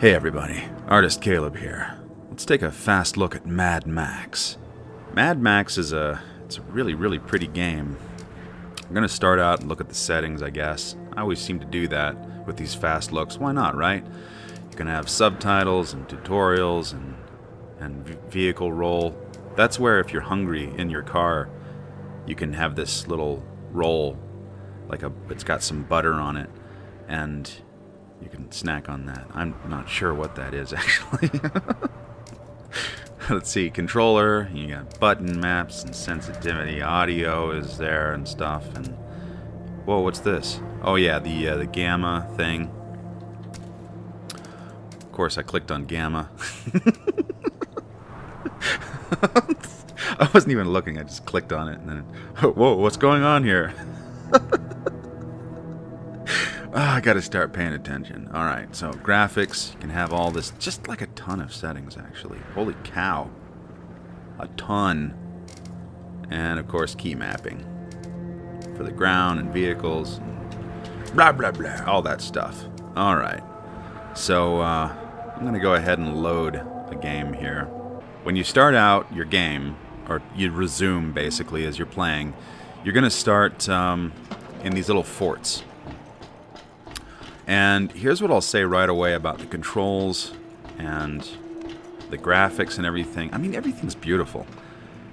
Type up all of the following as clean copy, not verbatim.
Hey everybody, Artist Caleb here. Let's take a fast look at Mad Max. Mad Max is it's a really pretty game. I'm gonna start out and look at the settings, I guess. I always seem to do that with these fast looks. Why not, right? You can have subtitles and tutorials and vehicle roll. That's where if you're hungry in your car, you can have this little roll, it's got some butter on it, and you can snack on that. I'm not sure what that is, actually. Let's see, controller, you got button maps and sensitivity, audio is there and stuff, and whoa, what's this? Oh yeah, the gamma thing. Of course, I clicked on gamma. I wasn't even looking, I just clicked on it, and then, whoa, what's going on here? I gotta start paying attention. Alright, so graphics, you can have all this, just like a ton of settings actually. Holy cow. A ton. And of course key mapping. For the ground and vehicles, and blah blah blah, all that stuff. Alright. So, I'm gonna go ahead and load a game here. When you start out your game, or you resume basically as you're playing, you're gonna start in these little forts. And here's what I'll say right away about the controls and the graphics and everything. I mean, everything's beautiful.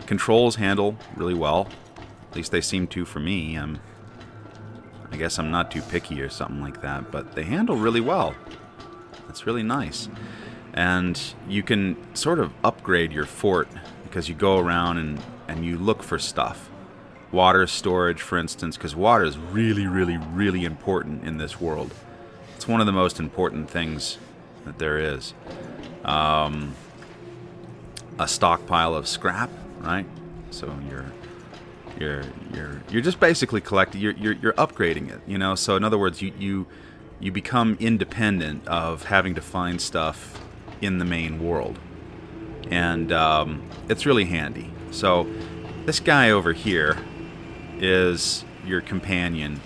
Controls handle really well. At least they seem to for me. I guess I'm not too picky or something like that, but they handle really well. It's really nice. And you can sort of upgrade your fort because you go around and you look for stuff. Water storage, for instance, because water is really important in this world. It's one of the most important things that there is. A stockpile of scrap, right? So you're just basically collecting. You're upgrading it, you know. So in other words, you become independent of having to find stuff in the main world, and it's really handy. So this guy over here is your companion,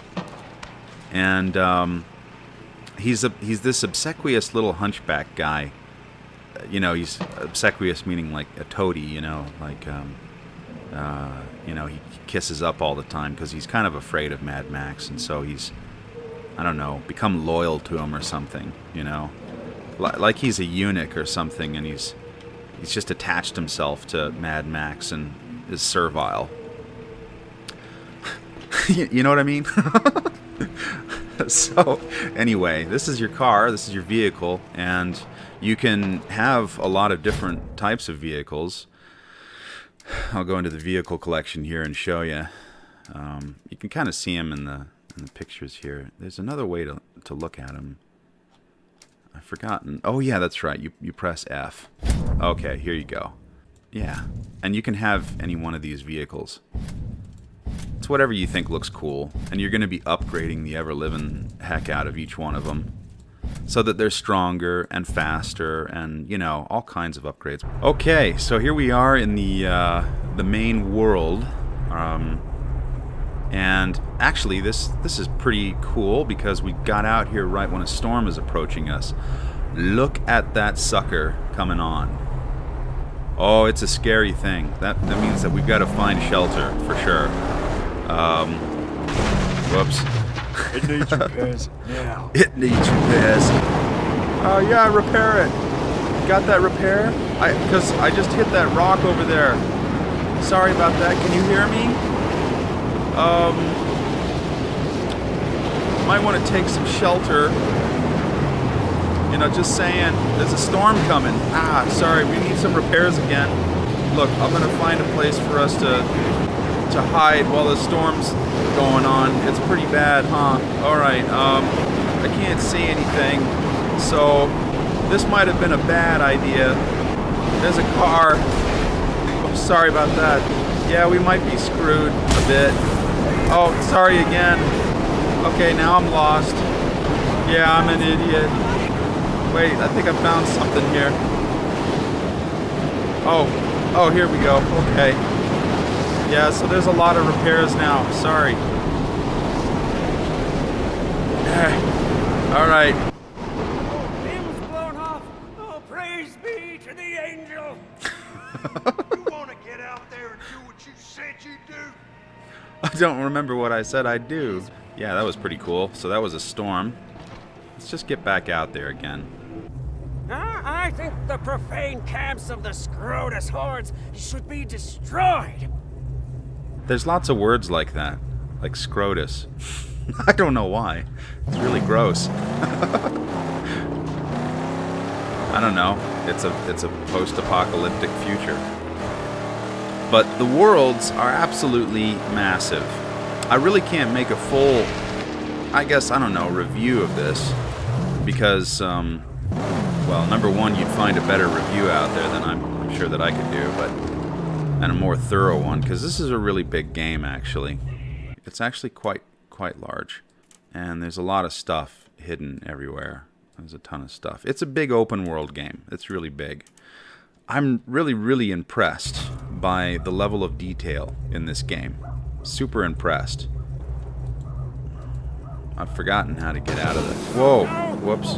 and he's this obsequious little hunchback guy. You know, he's obsequious meaning like a toady, you know, like, you know, he kisses up all the time because he's kind of afraid of Mad Max, and so he's, I don't know, become loyal to him or something, you know. Like he's a eunuch or something, and he's just attached himself to Mad Max and is servile. You know what I mean? So, anyway, this is your car, this is your vehicle, and you can have a lot of different types of vehicles. I'll go into the vehicle collection here and show you. You can kind of see them in the pictures here. There's another way to look at them. I've forgotten. Oh yeah, that's right. You press F. Okay, here you go. Yeah, and you can have any one of these vehicles. It's whatever you think looks cool, and you're going to be upgrading the ever-living heck out of each one of them so that they're stronger and faster and, you know, all kinds of upgrades. Okay, so here we are in the main world, and actually this is pretty cool because we got out here right when a storm is approaching us. Look at that sucker coming on. Oh, it's a scary thing. That means that we've got to find shelter for sure. Whoops. It needs repairs now. It needs repairs. Oh yeah, repair it. Got that repair? Because I just hit that rock over there. Sorry about that. Can you hear me? Might want to take some shelter. You know, just saying. There's a storm coming. Ah, sorry. We need some repairs again. Look, I'm gonna find a place for us to hide while the storm's going on. It's pretty bad, huh? Alright, I can't see anything, so this might have been a bad idea. There's a car. Oh, sorry about that. Yeah, we might be screwed a bit. Oh, sorry again. Okay, now I'm lost. Yeah, I'm an idiot. Wait, I think I found something here. Oh, here we go. Okay. Yeah, so there's a lot of repairs now. Sorry. Alright. Dam was blown off. You want to get out there and do what you said you'd do? I don't remember what I said I'd do. Yeah, that was pretty cool. So that was a storm. Let's just get back out there again. I think the profane camps of the Scrotus hordes should be destroyed. There's lots of words like that. Like Scrotus. I don't know why. It's really gross. I don't know. It's a post-apocalyptic future. But the worlds are absolutely massive. I really can't make a full, I guess, I don't know, review of this. Because, well, number one, you'd find a better review out there than I'm sure that I could do, and a more thorough one, because this is a really big game, actually. It's actually quite large. And there's a lot of stuff hidden everywhere. There's a ton of stuff. It's a big open world game. It's really big. I'm really impressed by the level of detail in this game. Super impressed. I've forgotten how to get out of this. Whoa! Whoops.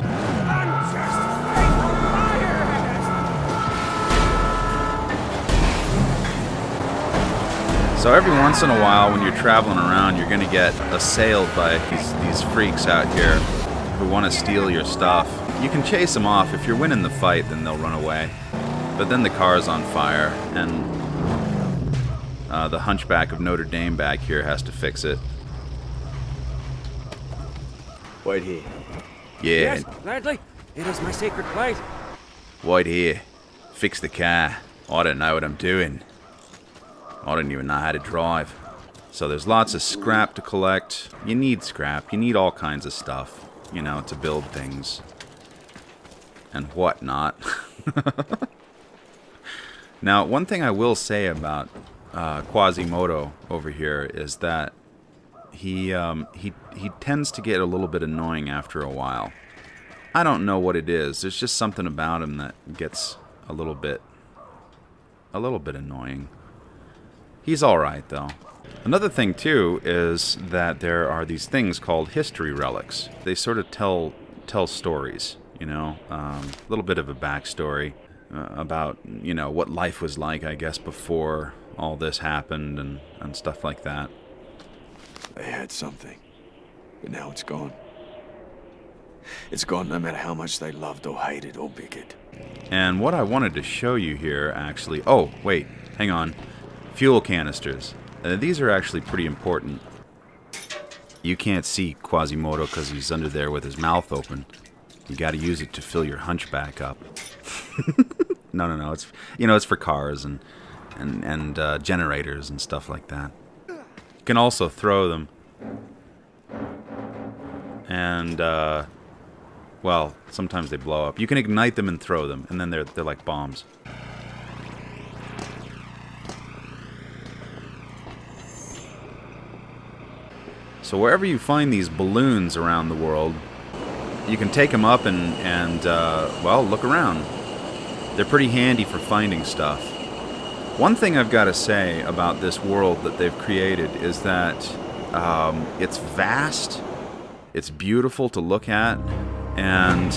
So every once in a while when you're traveling around, you're going to get assailed by these freaks out here who want to steal your stuff. You can chase them off. If you're winning the fight, then they'll run away. But then the car's on fire, and the Hunchback of Notre Dame back here has to fix it. Wait here. Yeah. Yes, gladly. It is my sacred place. Wait here. Fix the car. I don't know what I'm doing. I don't even know how to drive. So there's lots of scrap to collect. You need scrap. You need all kinds of stuff, you know, to build things. And whatnot. Now, one thing I will say about Quasimodo over here is that he tends to get a little bit annoying after a while. I don't know what it is. There's just something about him that gets a little bit annoying. He's all right though. Another thing too is that there are these things called history relics. They sort of tell stories, you know, a little bit of a backstory. About, you know, what life was like, I guess, before all this happened and stuff like that. They had something, but now it's gone. It's gone no matter how much they loved or hated or bigoted. And what I wanted to show you here, actually... Oh, wait, hang on. Fuel canisters. These are actually pretty important. You can't see Quasimodo because he's under there with his mouth open. You got to use it to fill your hunchback up. No. It's, you know, it's for cars and generators and stuff like that. You can also throw them. And well, sometimes they blow up. You can ignite them and throw them, and then they're like bombs. So wherever you find these balloons around the world, you can take them up and well, look around. They're pretty handy for finding stuff. One thing I've got to say about this world that they've created is that it's vast, it's beautiful to look at, and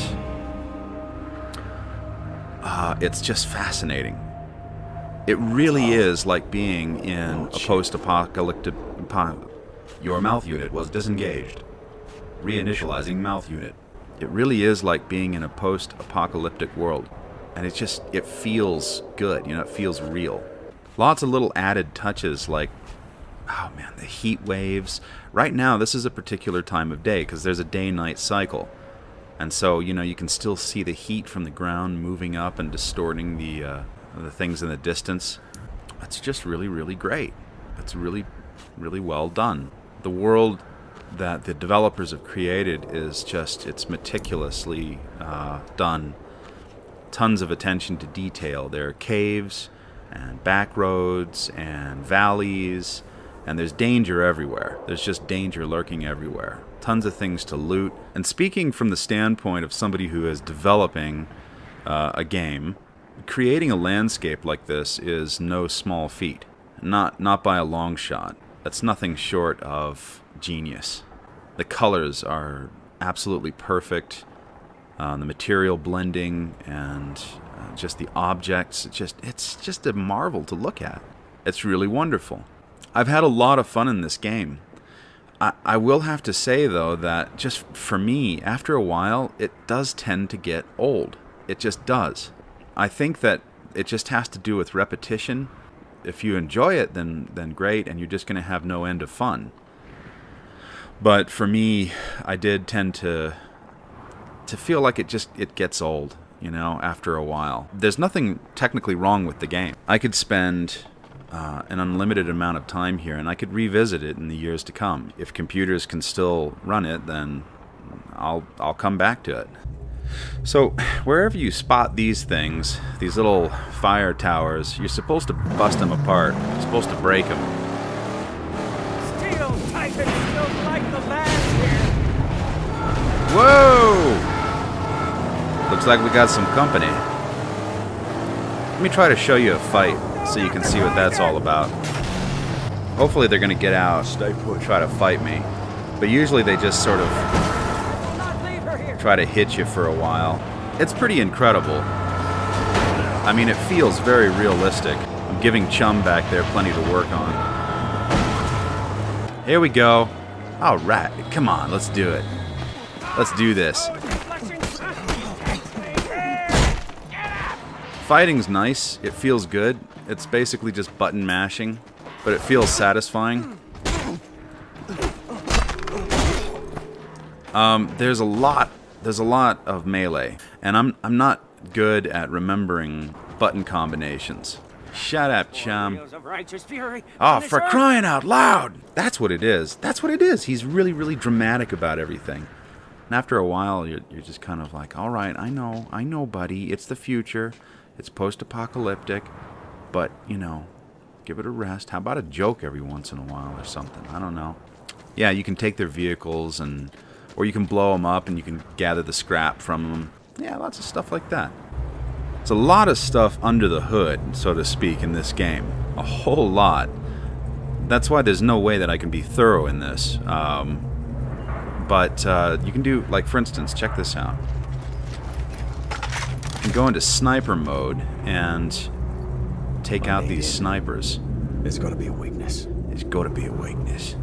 it's just fascinating. It really is like being in a post-apocalyptic... Your mouth unit was disengaged. Reinitializing mouth unit. It really is like being in a post-apocalyptic world. And it feels good, you know, it feels real. Lots of little added touches like, oh man, the heat waves. Right now, this is a particular time of day because there's a day-night cycle. And so, you know, you can still see the heat from the ground moving up and distorting the things in the distance. It's just really great. It's really well done. The world that the developers have created is it's meticulously done. Tons of attention to detail. There are caves and back roads and valleys, and there's danger everywhere. There's just danger lurking everywhere. Tons of things to loot. And speaking from the standpoint of somebody who is developing a game, creating a landscape like this is no small feat. Not by a long shot. That's nothing short of genius. The colors are absolutely perfect. The material blending and just the objects. It's just a marvel to look at. It's really wonderful. I've had a lot of fun in this game. I will have to say, though, that just for me, after a while, it does tend to get old. It just does. I think that it just has to do with repetition. If you enjoy it, then great, and you're just going to have no end of fun. But for me, I did tend to feel like it gets old, you know, after a while. There's nothing technically wrong with the game. I could spend an unlimited amount of time here, and I could revisit it in the years to come. If computers can still run it, then I'll come back to it. So wherever you spot these things, these little fire towers, you're supposed to bust them apart. You're supposed to break them. Steel Titan don't like the land here. Whoa! Looks like we got some company. Let me try to show you a fight so you can see what that's all about. Hopefully they're going to get out, try to fight me. But usually they just sort of try to hit you for a while. It's pretty incredible. I mean, it feels very realistic. I'm giving Chum back there plenty to work on. Here we go. All right, come on, let's do it. Let's do this. Fighting's nice. It feels good. It's basically just button mashing, but it feels satisfying. There's a lot of melee, and I'm not good at remembering button combinations. Shut up, Chum. Oh, for crying out loud! That's what it is. That's what it is. He's really, really dramatic about everything. And after a while, you're just kind of like, all right, I know, buddy. It's the future. It's post-apocalyptic. But, you know, give it a rest. How about a joke every once in a while or something? I don't know. Yeah, you can take their vehicles, or you can blow them up and you can gather the scrap from them. Yeah, lots of stuff like that. There's a lot of stuff under the hood, so to speak, in this game. A whole lot. That's why there's no way that I can be thorough in this. But you can do, like, for instance, check this out. You can go into sniper mode and take out these snipers. There's got to be a weakness. There's got to be a weakness.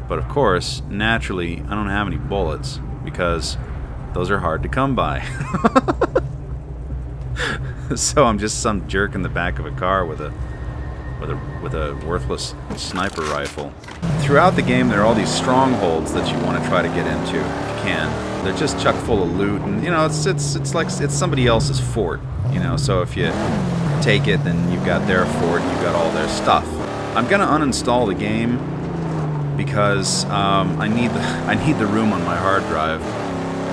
But of course, naturally, I don't have any bullets because those are hard to come by. So I'm just some jerk in the back of a car with a worthless sniper rifle. Throughout the game, there are all these strongholds that you want to try to get into if you can. They're just chock full of loot, and you know it's like it's somebody else's fort. You know, so if you take it, then you've got their fort, and you've got all their stuff. I'm gonna uninstall the game because I need the room on my hard drive.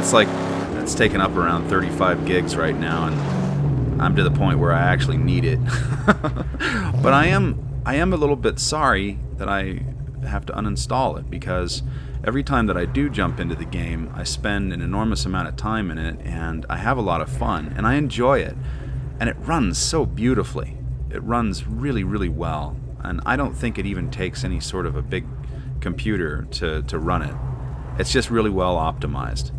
It's taking up around 35 gigs right now, and I'm to the point where I actually need it. But I am a little bit sorry that I have to uninstall it, because every time that I do jump into the game, I spend an enormous amount of time in it, and I have a lot of fun, and I enjoy it. And it runs so beautifully. It runs really, really well. And I don't think it even takes any sort of a big computer to run it. It's just really well optimized.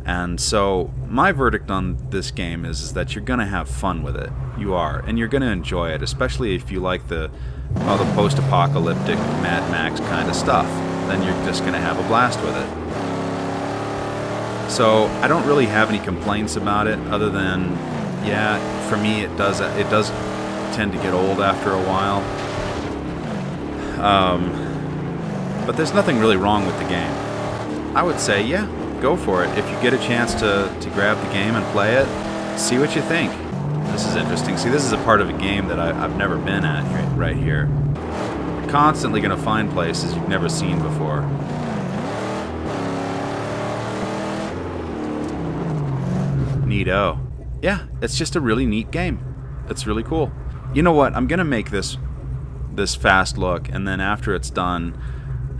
And so my verdict on this game is that you're going to have fun with it. You are. And you're going to enjoy it, especially if you like the post-apocalyptic Mad Max kind of stuff. Then you're just going to have a blast with it. So I don't really have any complaints about it, other than, yeah, for me it does tend to get old after a while. But there's nothing really wrong with the game. I would say, yeah, go for it. If you get a chance to grab the game and play it, see what you think. This is interesting. See, this is a part of a game that I've never been at right here. You're constantly going to find places you've never seen before. Neato. Yeah, it's just a really neat game. It's really cool. You know what? I'm going to make this fast look, and then after it's done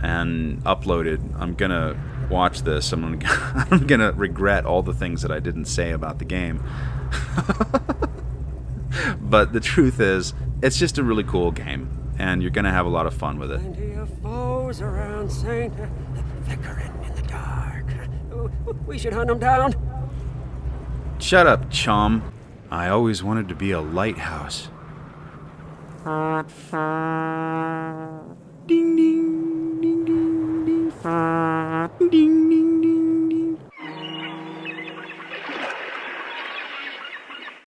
and uploaded, I'm going to watch this. I'm gonna regret all the things that I didn't say about the game. But the truth is, it's just a really cool game, and you're gonna have a lot of fun with it. Plenty of foes around, Saint. Flickering in the dark. We should hunt them down. Shut up, chum. I always wanted to be a lighthouse. Ding ding ding ding ding ding ding.